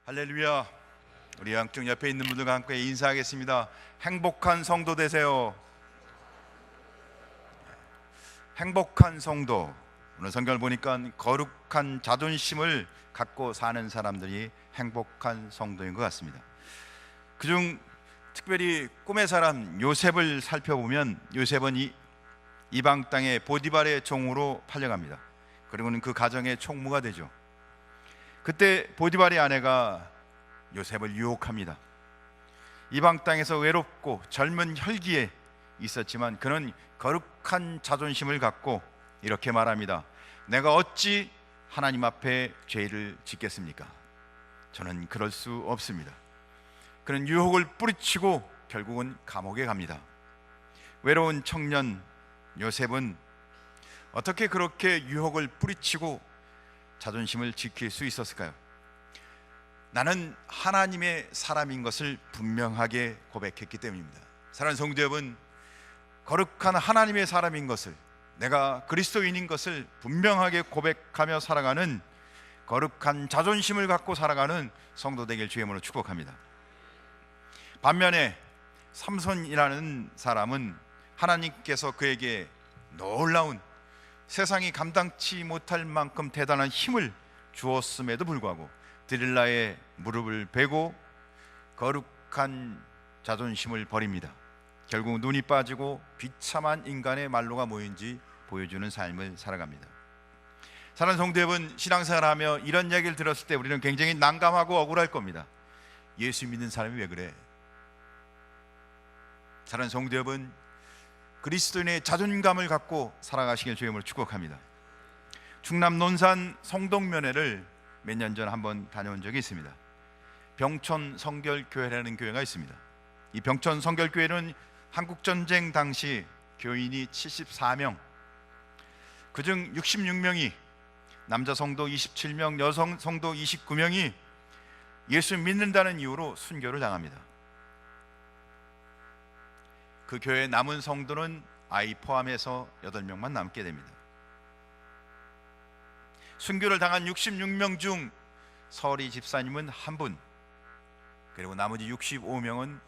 할렐루야. 우리 양쪽 옆에 있는 분들과 함께 인사하겠습니다. 행복한 성도 되세요. 행복한 성도. 오늘 성경을 보니까 거룩한 자존심을 갖고 사는 사람들이 행복한 성도인 것 같습니다. 그중 특별히 꿈의 사람 요셉을 살펴보면 요셉은 이방 땅의 보디발의 종으로 팔려갑니다. 그리고는 그 가정의 총무가 되죠. 그때 보디발의 아내가 요셉을 유혹합니다. 이방 땅에서 외롭고 젊은 혈기에 있었지만 그는 거룩한 자존심을 갖고 이렇게 말합니다. 내가 어찌 하나님 앞에 죄를 짓겠습니까? 저는 그럴 수 없습니다. 그는 유혹을 뿌리치고 결국은 감옥에 갑니다. 외로운 청년 요셉은 어떻게 그렇게 유혹을 뿌리치고 자존심을 지킬 수 있었을까요? 나는 하나님의 사람인 것을 분명하게 고백했기 때문입니다. 사랑하는 성도 여러분, 거룩한 하나님의 사람인 것을, 내가 그리스도인인 것을 분명하게 고백하며 살아가는 거룩한 자존심을 갖고 살아가는 성도 되길 주의 이름으로 축복합니다. 반면에 삼손이라는 사람은 하나님께서 그에게 놀라운, 세상이 감당치 못할 만큼 대단한 힘을 주었음에도 불구하고 드릴라의 무릎을 베고 거룩한 자존심을 버립니다. 결국 눈이 빠지고 비참한 인간의 말로가 뭐인지 보여주는 삶을 살아갑니다. 사랑하는 성도 여러분, 신앙생활하며 이런 얘기를 들었을 때 우리는 굉장히 난감하고 억울할 겁니다. 예수 믿는 사람이 왜 그래? 사랑하는 성도 여러분, 그리스도인의 자존감을 갖고 살아가시길 주의 이름으로 축복합니다. 충남 논산 성동면회를 몇 년 전 한번 다녀온 적이 있습니다. 병촌 성결교회라는 교회가 있습니다. 이 병촌 성결교회는 한국전쟁 당시 교인이 74명, 그중 66명이 남자 성도 27명, 여성 성도 29명이 예수 믿는다는 이유로 순교를 당합니다. 그 교회 남은 성도는 아이 포함해서 8명만 남게 됩니다. 순교를 당한 66명 중 서리 집사님은 한 분, 그리고 나머지 65명은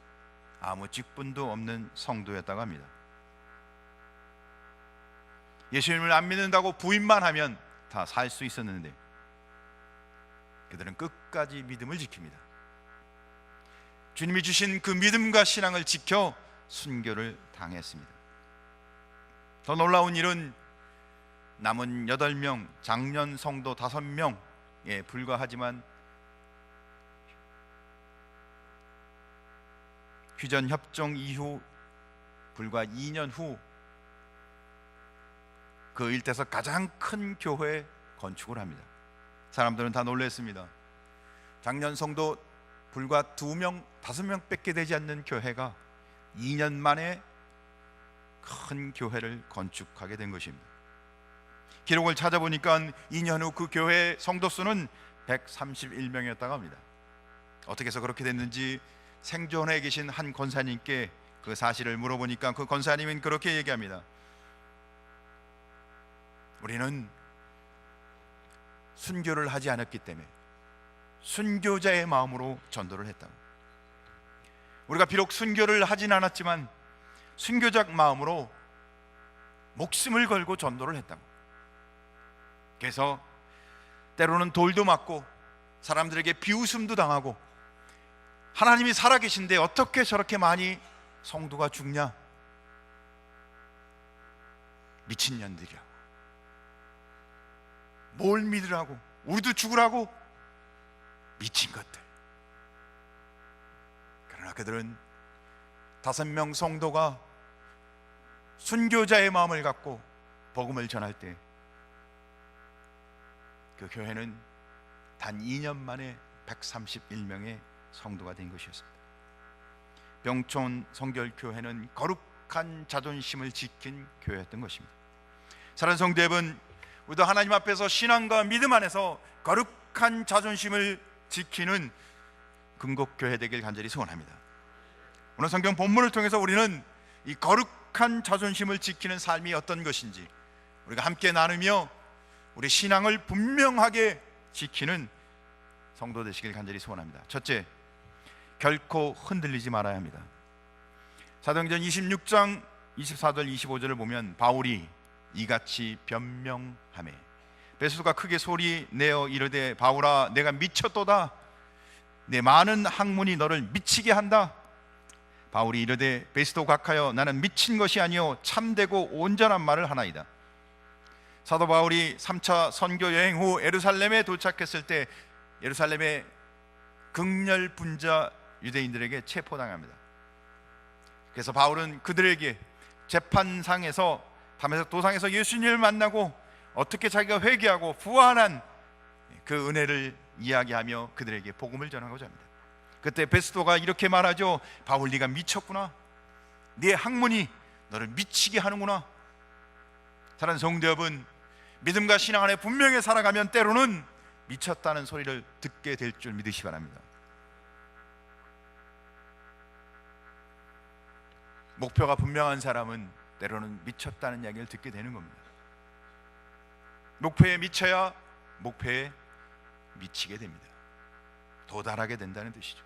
아무 직분도 없는 성도였다고 합니다. 예수님을 안 믿는다고 부인만 하면 다 살 수 있었는데 그들은 끝까지 믿음을 지킵니다. 주님이 주신 그 믿음과 신앙을 지켜 순교를 당했습니다. 더 놀라운 일은 남은 8명, 장년 성도 5명에 불과하지만 휴전 협정 이후 불과 2년 후 그 일대에서 가장 큰 교회 건축을 합니다. 사람들은 다 놀랐습니다. 장년 성도 불과 2명, 5명밖에 되지 않는 교회가 2년 만에 큰 교회를 건축하게 된 것입니다. 기록을 찾아보니까 2년 후 그 교회 성도 수는 131명이었다고 합니다. 어떻게 해서 그렇게 됐는지 생존해 계신 한 권사님께 그 사실을 물어보니까 그 권사님은 그렇게 얘기합니다. 우리는 순교를 하지 않았기 때문에 순교자의 마음으로 전도를 했다고. 우리가 비록 순교를 하진 않았지만 순교적 마음으로 목숨을 걸고 전도를 했다고. 그래서 때로는 돌도 맞고 사람들에게 비웃음도 당하고 하나님이 살아계신데 어떻게 저렇게 많이 성도가 죽냐? 미친년들이라고. 뭘 믿으라고? 우리도 죽으라고? 미친 것들. 그러나 그들은 5명 성도가 순교자의 마음을 갖고 복음을 전할 때 그 교회는 단 2년 만에 131명의 성도가 된 것이었습니다. 병촌 성결교회는 거룩한 자존심을 지킨 교회였던 것입니다. 사랑하는 성도 여러분, 우리도 하나님 앞에서 신앙과 믿음 안에서 거룩한 자존심을 지키는 금곡교회 되길 간절히 소원합니다. 오늘 성경 본문을 통해서 우리는 이 거룩한 자존심을 지키는 삶이 어떤 것인지 우리가 함께 나누며 우리 신앙을 분명하게 지키는 성도 되시길 간절히 소원합니다. 첫째, 결코 흔들리지 말아야 합니다. 사도행전 26장 24절 25절을 보면 바울이 이같이 변명하매 베스도가 크게 소리 내어 이르되 바울아 내가 미쳤도다. 내 많은 학문이 너를 미치게 한다. 바울이 이르되 베스도 각하여 나는 미친 것이 아니요 참되고 온전한 말을 하나이다. 사도 바울이 3차 선교 여행 후 예루살렘에 도착했을 때 예루살렘의 극렬분자 유대인들에게 체포당합니다. 그래서 바울은 그들에게 재판상에서 다메섹 도상에서 예수님을 만나고 어떻게 자기가 회개하고 부활한 그 은혜를 이야기하며 그들에게 복음을 전하고자 합니다. 그때 베스도가 이렇게 말하죠. 바울 네가 미쳤구나. 네 학문이 너를 미치게 하는구나. 사랑하는 성도 여러분, 믿음과 신앙 안에 분명히 살아가면 때로는 미쳤다는 소리를 듣게 될 줄 믿으시기 바랍니다. 목표가 분명한 사람은 때로는 미쳤다는 이야기를 듣게 되는 겁니다. 목표에 미쳐야 목표에 미치게 됩니다. 도달하게 된다는 뜻이죠.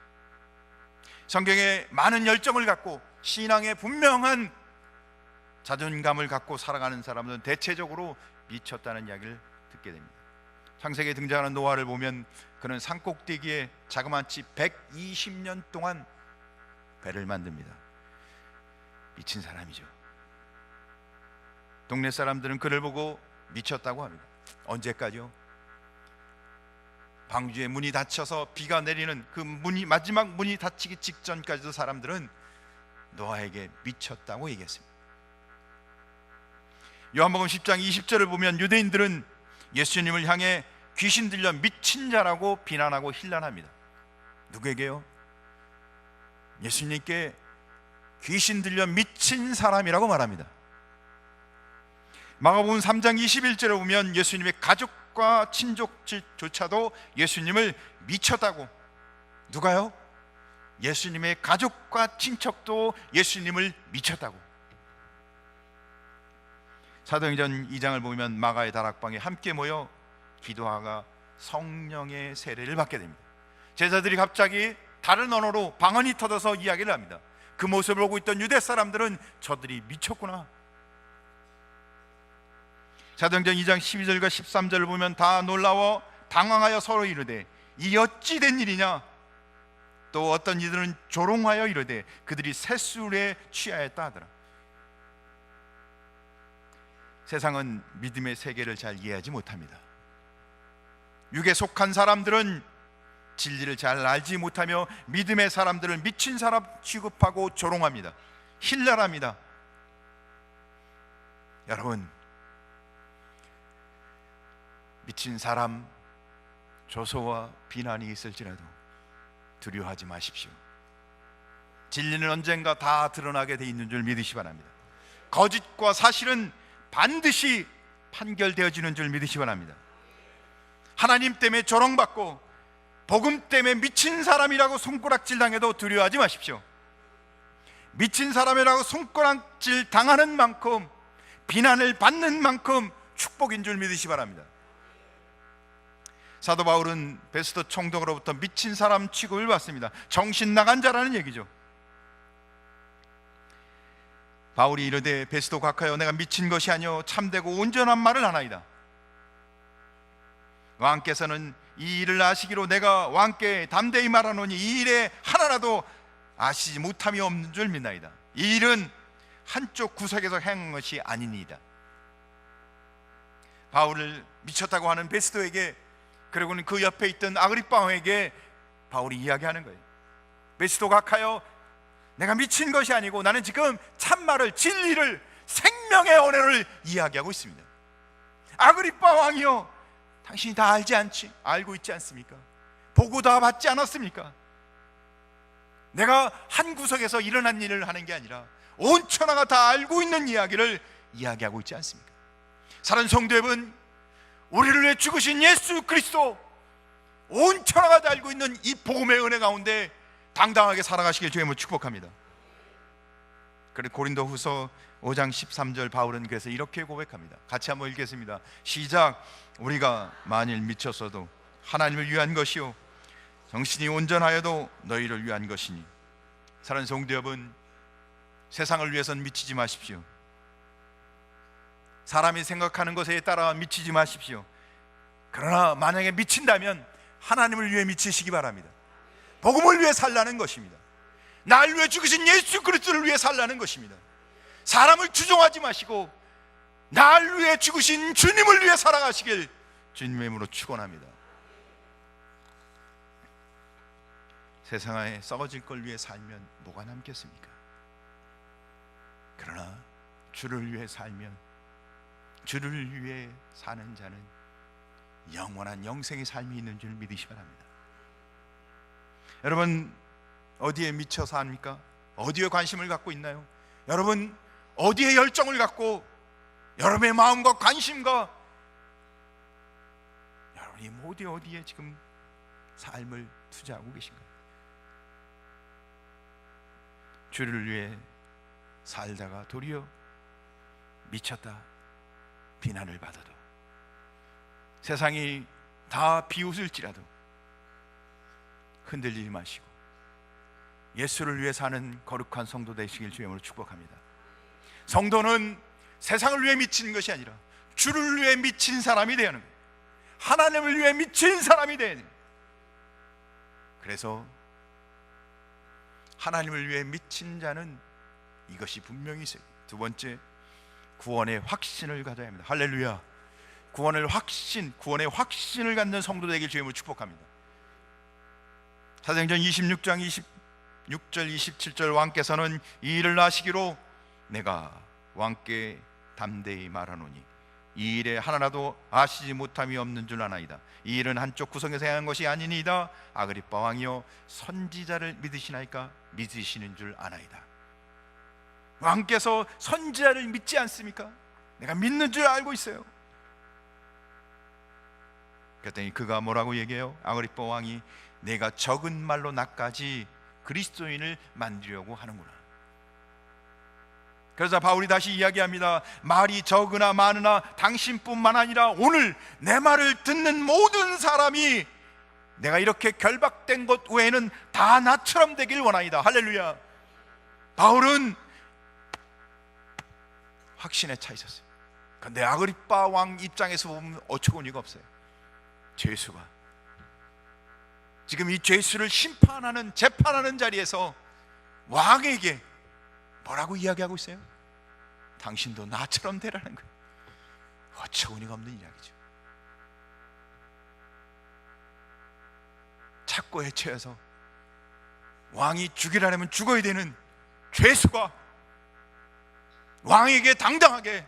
성경에 많은 열정을 갖고 신앙에 분명한 자존감을 갖고 살아가는 사람들은 대체적으로 미쳤다는 이야기를 듣게 됩니다. 창세기에 등장하는 노아를 보면 그는 산꼭대기에 자그마치 120년 동안 배를 만듭니다. 미친 사람이죠. 동네 사람들은 그를 보고 미쳤다고 합니다. 언제까지요? 방주의 문이 닫혀서 비가 내리는 그 문이 마지막 문이 닫히기 직전까지도 사람들은 노아에게 미쳤다고 얘기했습니다. 요한복음 10장 20절을 보면 유대인들은 예수님을 향해 귀신 들려 미친 자라고 비난하고 힐난합니다. 누구에게요? 예수님께 귀신 들려 미친 사람이라고 말합니다. 마가복음 3장 21절에 보면 예수님의 가족과 친족조차도 예수님을 미쳤다고. 누가요? 예수님의 가족과 친척도 예수님을 미쳤다고. 사도행전 2장을 보면 마가의 다락방에 함께 모여 기도하가 성령의 세례를 받게 됩니다. 제자들이 갑자기 다른 언어로 방언이 터져서 이야기를 합니다. 그 모습을 보고 있던 유대 사람들은 저들이 미쳤구나. 사도행전 2장 12절과 13절을 보면 다 놀라워 당황하여 서로 이르되 이 어찌 된 일이냐. 또 어떤 이들은 조롱하여 이르되 그들이 새술에 취하였다 하더라. 세상은 믿음의 세계를 잘 이해하지 못합니다. 육에 속한 사람들은 진리를 잘 알지 못하며 믿음의 사람들을 미친 사람 취급하고 조롱합니다. 힐난합니다. 여러분, 미친 사람 조소와 비난이 있을지라도 두려워하지 마십시오. 진리는 언젠가 다 드러나게 돼 있는 줄 믿으시 바랍니다. 거짓과 사실은 반드시 판결되어지는 줄 믿으시 바랍니다. 하나님 때문에 조롱받고 복음 때문에 미친 사람이라고 손가락질 당해도 두려워하지 마십시오. 미친 사람이라고 손가락질 당하는 만큼, 비난을 받는 만큼 축복인 줄 믿으시 바랍니다. 사도 바울은 베스도 총독으로부터 미친 사람 취급을 받습니다. 정신 나간 자라는 얘기죠. 바울이 이르되 베스도 각하여 내가 미친 것이 아니요 참되고 온전한 말을 하나이다. 왕께서는 이 일을 아시기로 내가 왕께 담대히 말하노니 이 일에 하나라도 아시지 못함이 없는 줄 믿나이다. 이 일은 한쪽 구석에서 행한 것이 아니니이다. 바울을 미쳤다고 하는 베스도에게, 그리고는 그 옆에 있던 아그리빠 왕에게 바울이 이야기하는 거예요. 베스도 각하여 내가 미친 것이 아니고 나는 지금 참말을, 진리를, 생명의 언어를 이야기하고 있습니다. 아그리빠 왕이여, 당신이 다 알고 있지 않습니까? 보고 다 받지 않았습니까? 내가 한 구석에서 일어난 일을 하는 게 아니라 온 천하가 다 알고 있는 이야기를 이야기하고 있지 않습니까? 사랑하는 성도 여러분, 우리를 위해 죽으신 예수 그리스도, 온 천하가 다 알고 있는 이 복음의 은혜 가운데 당당하게 살아가시길 주님으로 축복합니다. 그리고 고린도후서 5장 13절 바울은 그래서 이렇게 고백합니다. 같이 한번 읽겠습니다. 시작. 우리가 만일 미쳤어도 하나님을 위한 것이요 정신이 온전하여도 너희를 위한 것이니. 사랑하는 성도 여러분, 세상을 위해서는 미치지 마십시오. 사람이 생각하는 것에 따라 미치지 마십시오. 그러나 만약에 미친다면 하나님을 위해 미치시기 바랍니다. 복음을 위해 살라는 것입니다. 날 위해 죽으신 예수 그리스도를 위해 살라는 것입니다. 사람을 추종하지 마시고 날 위해 죽으신 주님을 위해 살아가시길 주님의 이름으로 축원합니다. 세상에 썩어질 걸 위해 살면 뭐가 남겠습니까? 그러나 주를 위해 살면, 주를 위해 사는 자는 영원한 영생의 삶이 있는 줄 믿으시기 바랍니다. 여러분, 어디에 미쳐 삽니까? 어디에 관심을 갖고 있나요? 여러분, 어디에 열정을 갖고 여러분의 마음과 관심과 여러분이 모두 어디에 지금 삶을 투자하고 계신가요? 주를 위해 살다가 도리어 미쳤다 비난을 받아도, 세상이 다 비웃을지라도 흔들리지 마시고 예수를 위해 사는 거룩한 성도 되시길 주의 이름으로 축복합니다. 성도는 세상을 위해 미친 것이 아니라 주를 위해 미친 사람이 되어야 하는 거예요. 하나님을 위해 미친 사람이 되어야 돼요. 그래서 하나님을 위해 미친 자는 이것이 분명히 있어요. 두 번째, 구원의 확신을 가져야 합니다. 할렐루야. 구원의 확신을 갖는 성도 되길 주의 이름으로 축복합니다. 사도행전 26장 26절 27절 왕께서는 이 일을 아시기로 내가 왕께 담대히 말하노니 이 일에 하나라도 아시지 못함이 없는 줄 아나이다. 이 일은 한쪽 구성에서 행한 것이 아니니이다. 아그리빠 왕이여, 선지자를 믿으시나이까? 믿으시는 줄 아나이다. 왕께서 선지자를 믿지 않습니까? 내가 믿는 줄 알고 있어요. 그랬더니 그가 뭐라고 얘기해요? 아그리빠 왕이 내가 적은 말로 나까지 그리스도인을 만들려고 하는구나. 그래서 바울이 다시 이야기합니다. 말이 적으나 많으나 당신뿐만 아니라 오늘 내 말을 듣는 모든 사람이 내가 이렇게 결박된 것 외에는 다 나처럼 되길 원하이다. 할렐루야. 바울은 확신에 차 있었어요. 그런데 아그리빠 왕 입장에서 보면 어처구니가 없어요. 죄수가 지금 이 죄수를 심판하는, 재판하는 자리에서 왕에게 뭐라고 이야기하고 있어요? 당신도 나처럼 되라는 거예요. 어처구니가 없는 이야기죠. 착고에 처해서 왕이 죽이라면 죽어야 되는 죄수가 왕에게 당당하게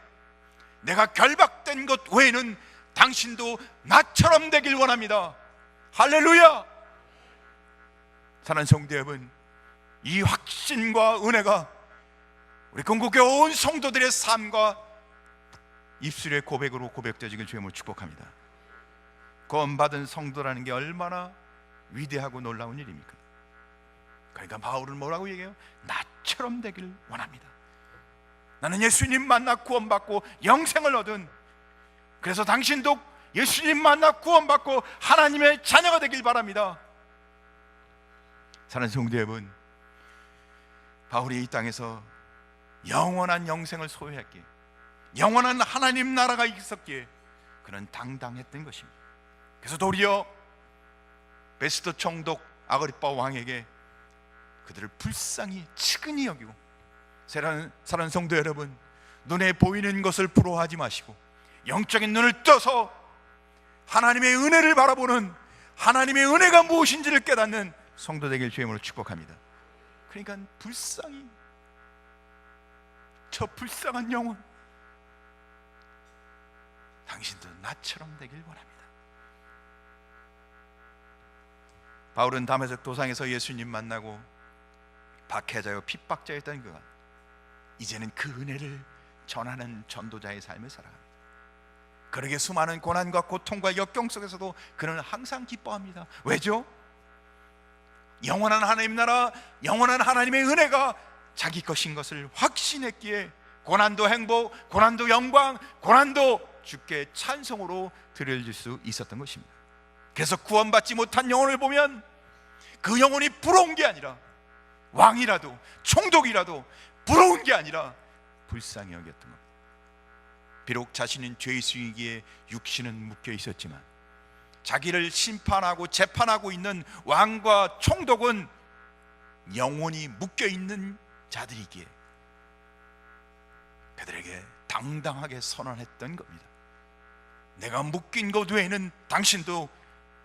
내가 결박된 것 외에는 당신도 나처럼 되길 원합니다. 할렐루야. 사랑하는 성도 여러분, 이 확신과 은혜가 우리 건국의 온 성도들의 삶과 입술의 고백으로 고백되어지길 주님을 축복합니다. 구원받은 성도라는 게 얼마나 위대하고 놀라운 일입니까? 그러니까 바울은 뭐라고 얘기해요? 나처럼 되길 원합니다. 나는 예수님 만나 구원받고 영생을 얻은, 그래서 당신도 예수님 만나 구원받고 하나님의 자녀가 되길 바랍니다. 사랑하는 성도 여러분, 바울이 이 땅에서 영원한 영생을 소유했기에, 영원한 하나님 나라가 있었기에 그는 당당했던 것입니다. 그래서 도리어 베스도 총독 아그리빠 왕에게 그들을 불쌍히 측은히 여기고, 사랑하는 성도 여러분, 눈에 보이는 것을 부러워하지 마시고 영적인 눈을 떠서 하나님의 은혜를 바라보는, 하나님의 은혜가 무엇인지를 깨닫는 성도 되길 주의 이름으로 축복합니다. 그러니까 불쌍히, 저 불쌍한 영혼, 당신도 나처럼 되길 원합니다. 바울은 다메섹 도상에서 예수님 만나고 박해자요 핍박자였던 그가 이제는 그 은혜를 전하는 전도자의 삶을 살아갑니다. 그러게 수많은 고난과 고통과 역경 속에서도 그는 항상 기뻐합니다. 왜죠? 영원한 하나님 나라, 영원한 하나님의 은혜가 자기 것인 것을 확신했기에 고난도 행복, 고난도 영광, 고난도 주께 찬송으로 드려질 수 있었던 것입니다. 그래서 구원받지 못한 영혼을 보면 그 영혼이 부러운 게 아니라, 왕이라도 총독이라도 부러운 게 아니라 불쌍히 여겼던 겁니다. 비록 자신은 죄의 수이기에 육신은 묶여 있었지만 자기를 심판하고 재판하고 있는 왕과 총독은 영혼이 묶여 있는 자들이기에 그들에게 당당하게 선언했던 겁니다. 내가 묶인 것 외에는 당신도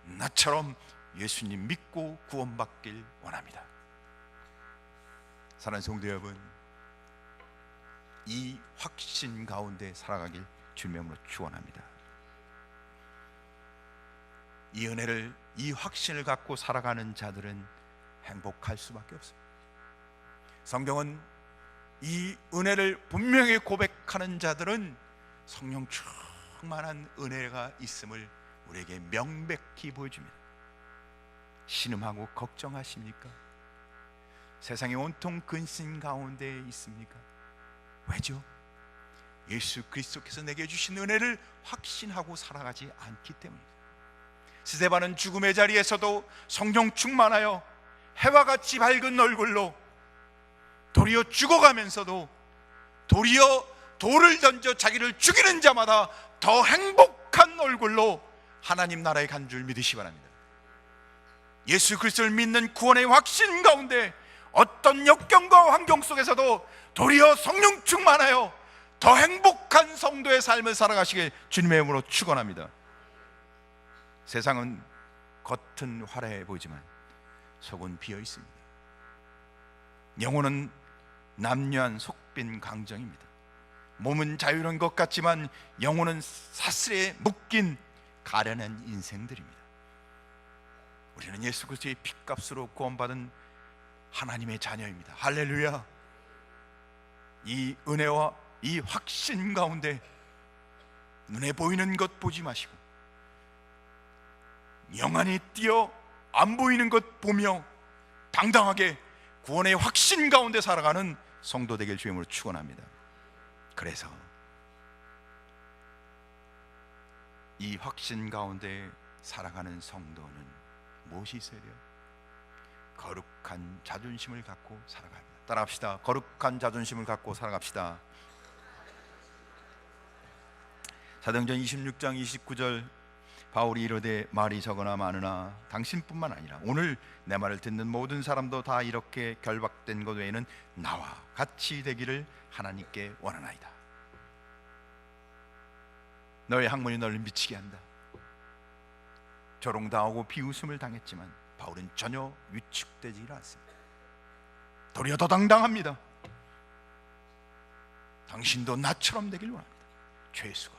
나처럼 예수님 믿고 구원받길 원합니다. 사랑하는 성도 여러분, 이 확신 가운데 살아가길 주님의 이름으로 축원합니다. 이 은혜를, 이 확신을 갖고 살아가는 자들은 행복할 수밖에 없습니다. 성경은 이 은혜를 분명히 고백하는 자들은 성령 충만한 은혜가 있음을 우리에게 명백히 보여줍니다. 신음하고 걱정하십니까? 세상에 온통 근심 가운데 있습니까? 왜죠? 예수 그리스도께서 내게 주신 은혜를 확신하고 살아가지 않기 때문입니다. 스데반은 죽음의 자리에서도 성령 충만하여 해와 같이 밝은 얼굴로 도리어 죽어가면서도 도리어 돌을 던져 자기를 죽이는 자마다 더 행복한 얼굴로 하나님 나라에 간 줄 믿으시기 바랍니다. 예수 그리스도를 믿는 구원의 확신 가운데 어떤 역경과 환경 속에서도 도리어 성령 충만하여 더 행복한 성도의 삶을 살아가시길 주님의 이름으로 축원합니다. 세상은 겉은 화려해 보이지만 속은 비어 있습니다. 영혼은 남녀한 속빈 강정입니다. 몸은 자유로운 것 같지만 영혼은 사슬에 묶인 가련한 인생들입니다. 우리는 예수 그리스도의 핏값으로 구원받은 하나님의 자녀입니다. 할렐루야. 이 은혜와 이 확신 가운데 눈에 보이는 것 보지 마시고 영안이 뛰어 안 보이는 것 보며 당당하게 구원의 확신 가운데 살아가는 성도 되길 주님으로 축원합니다. 그래서 이 확신 가운데 살아가는 성도는 무엇이 있어야 돼요? 거룩한 자존심을 갖고 살아갑니다. 따라합시다. 거룩한 자존심을 갖고 살아갑시다. 사도행전 26장 29절 바울이 이르되 말이 적으나 많으나 당신뿐만 아니라 오늘 내 말을 듣는 모든 사람도 다 이렇게 결박된 것 외에는 나와 같이 되기를 하나님께 원하나이다. 너의 학문이 너를 미치게 한다. 조롱당하고 비웃음을 당했지만 바울은 전혀 위축되지 않습니다. 도리어 더 당당합니다. 당신도 나처럼 되길 원합니다. 죄수가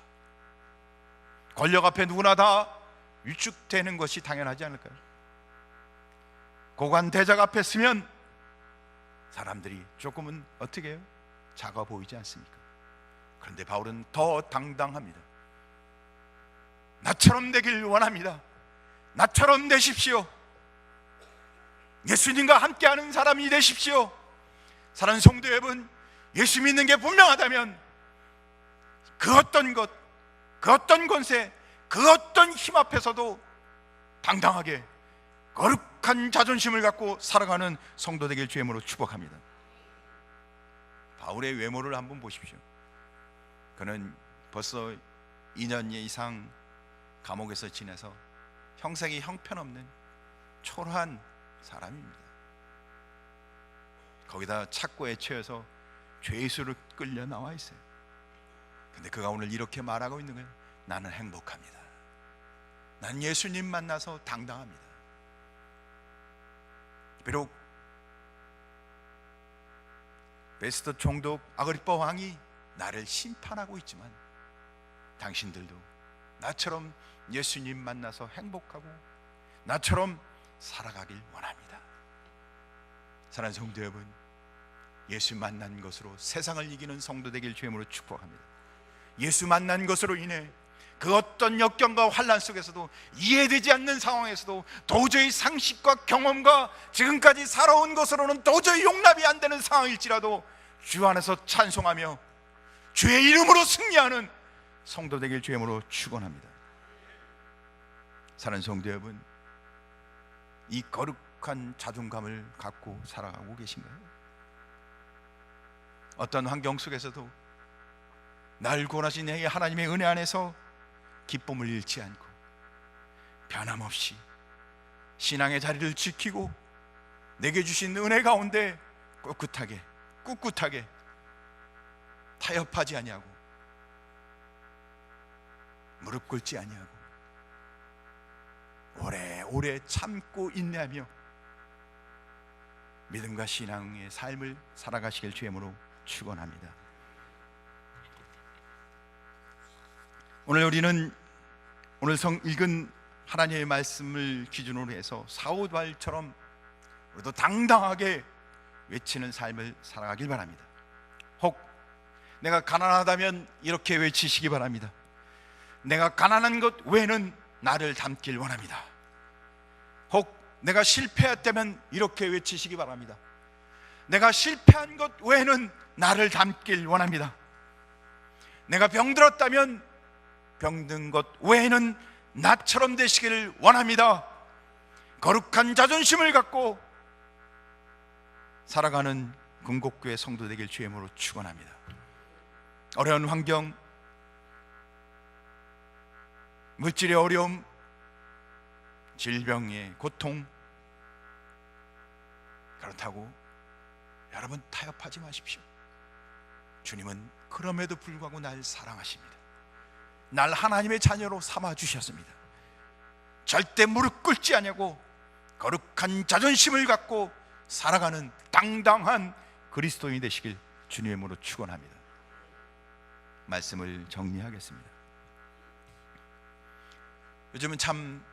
권력 앞에 누구나 다 위축되는 것이 당연하지 않을까요? 고관 대작 앞에 서면 사람들이 조금은 어떻게 해요? 작아 보이지 않습니까? 그런데 바울은 더 당당합니다. 나처럼 되길 원합니다. 나처럼 되십시오. 예수님과 함께하는 사람이 되십시오. 사랑하는 성도 여러분, 예수 믿는 게 분명하다면 그 어떤 것, 그 어떤 권세, 그 어떤 힘 앞에서도 당당하게 거룩한 자존심을 갖고 살아가는 성도 되길 주의 이름으로 축복합니다. 바울의 외모를 한번 보십시오. 그는 벌써 2년 이상 감옥에서 지내서 형색이 형편없는 초라한 사람입니다. 거기다 착고에 처해서 죄수로 끌려 나와 있어요. 근데 그가 오늘 이렇게 말하고 있는 거예요. 나는 행복합니다. 난 예수님 만나서 당당합니다. 비록 베스트 총독 아그리빠 왕이 나를 심판하고 있지만 당신들도 나처럼 예수님 만나서 행복하고 나처럼 살아가길 원합니다. 사랑하는 성도 여러분, 예수 만난 것으로 세상을 이기는 성도 되길 주의 이름으로 축복합니다. 예수 만난 것으로 인해 그 어떤 역경과 환난 속에서도 이해되지 않는 상황에서도 도저히 상식과 경험과 지금까지 살아온 것으로는 도저히 용납이 안 되는 상황일지라도 주 안에서 찬송하며 주의 이름으로 승리하는 성도 되길 주의 이름으로 축원합니다. 사랑하는 성도 여러분, 이 거룩한 자존감을 갖고 살아가고 계신가요? 어떤 환경 속에서도 날 구원하신 하나님의 은혜 안에서 기쁨을 잃지 않고 변함없이 신앙의 자리를 지키고 내게 주신 은혜 가운데 꿋꿋하게 타협하지 아니하고 무릎 꿇지 아니하고 오래오래 참고 인내하며 믿음과 신앙의 삶을 살아가시길 주의 이름으로 축원합니다. 오늘 우리는 오늘 읽은 하나님의 말씀을 기준으로 해서 사울발처럼 우리도 당당하게 외치는 삶을 살아가길 바랍니다. 혹 내가 가난하다면 이렇게 외치시기 바랍니다. 내가 가난한 것 외에는 나를 닮길 원합니다. 혹 내가 실패했다면 이렇게 외치시기 바랍니다. 내가 실패한 것 외에는 나를 닮길 원합니다. 내가 병들었다면 병든 것 외에는 나처럼 되시기를 원합니다. 거룩한 자존심을 갖고 살아가는 금곡교회 성도 되길 주의 이름으로 축원합니다. 어려운 환경, 물질의 어려움, 질병의 고통, 그렇다고 여러분 타협하지 마십시오. 주님은 그럼에도 불구하고 날 사랑하십니다. 날 하나님의 자녀로 삼아 주셨습니다. 절대 무릎 꿇지 않냐고 거룩한 자존심을 갖고 살아가는 당당한 그리스도인이 되시길 주님의 이름으로 축원합니다. 말씀을 정리하겠습니다. 요즘은 참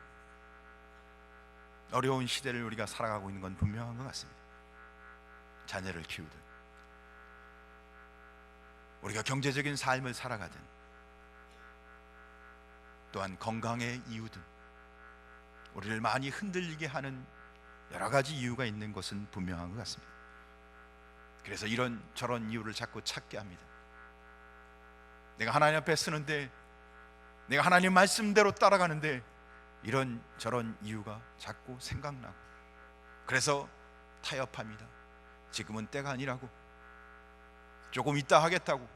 어려운 시대를 우리가 살아가고 있는 건 분명한 것 같습니다. 자녀를 키우든 우리가 경제적인 삶을 살아가든 또한 건강의 이유든 우리를 많이 흔들리게 하는 여러 가지 이유가 있는 것은 분명한 것 같습니다. 그래서 이런 저런 이유를 자꾸 찾게 합니다. 내가 하나님 앞에 쓰는데, 내가 하나님 말씀대로 따라가는데 이런 저런 이유가 자꾸 생각나고, 그래서 타협합니다. 지금은 때가 아니라고, 조금 이따 하겠다고,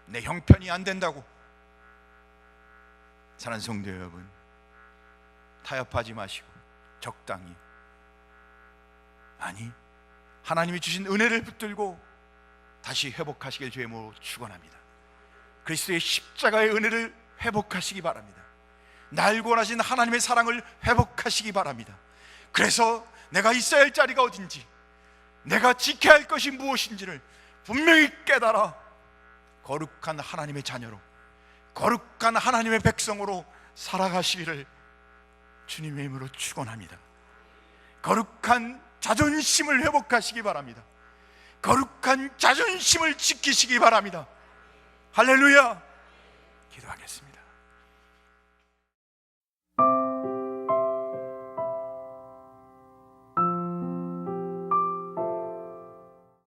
내 형편이 안 된다고. 사랑하는 성도 여러분, 타협하지 마시고 적당히, 아니 하나님이 주신 은혜를 붙들고 다시 회복하시길 주의 이름으로 축원합니다. 그리스도의 십자가의 은혜를 회복하시기 바랍니다. 날 구원하신 하나님의 사랑을 회복하시기 바랍니다. 그래서 내가 있어야 할 자리가 어딘지, 내가 지켜야 할 것이 무엇인지를 분명히 깨달아 거룩한 하나님의 자녀로, 거룩한 하나님의 백성으로 살아가시기를 주님의 이름으로 축원합니다. 거룩한 자존심을 회복하시기 바랍니다. 거룩한 자존심을 지키시기 바랍니다. 할렐루야. 기도하겠습니다.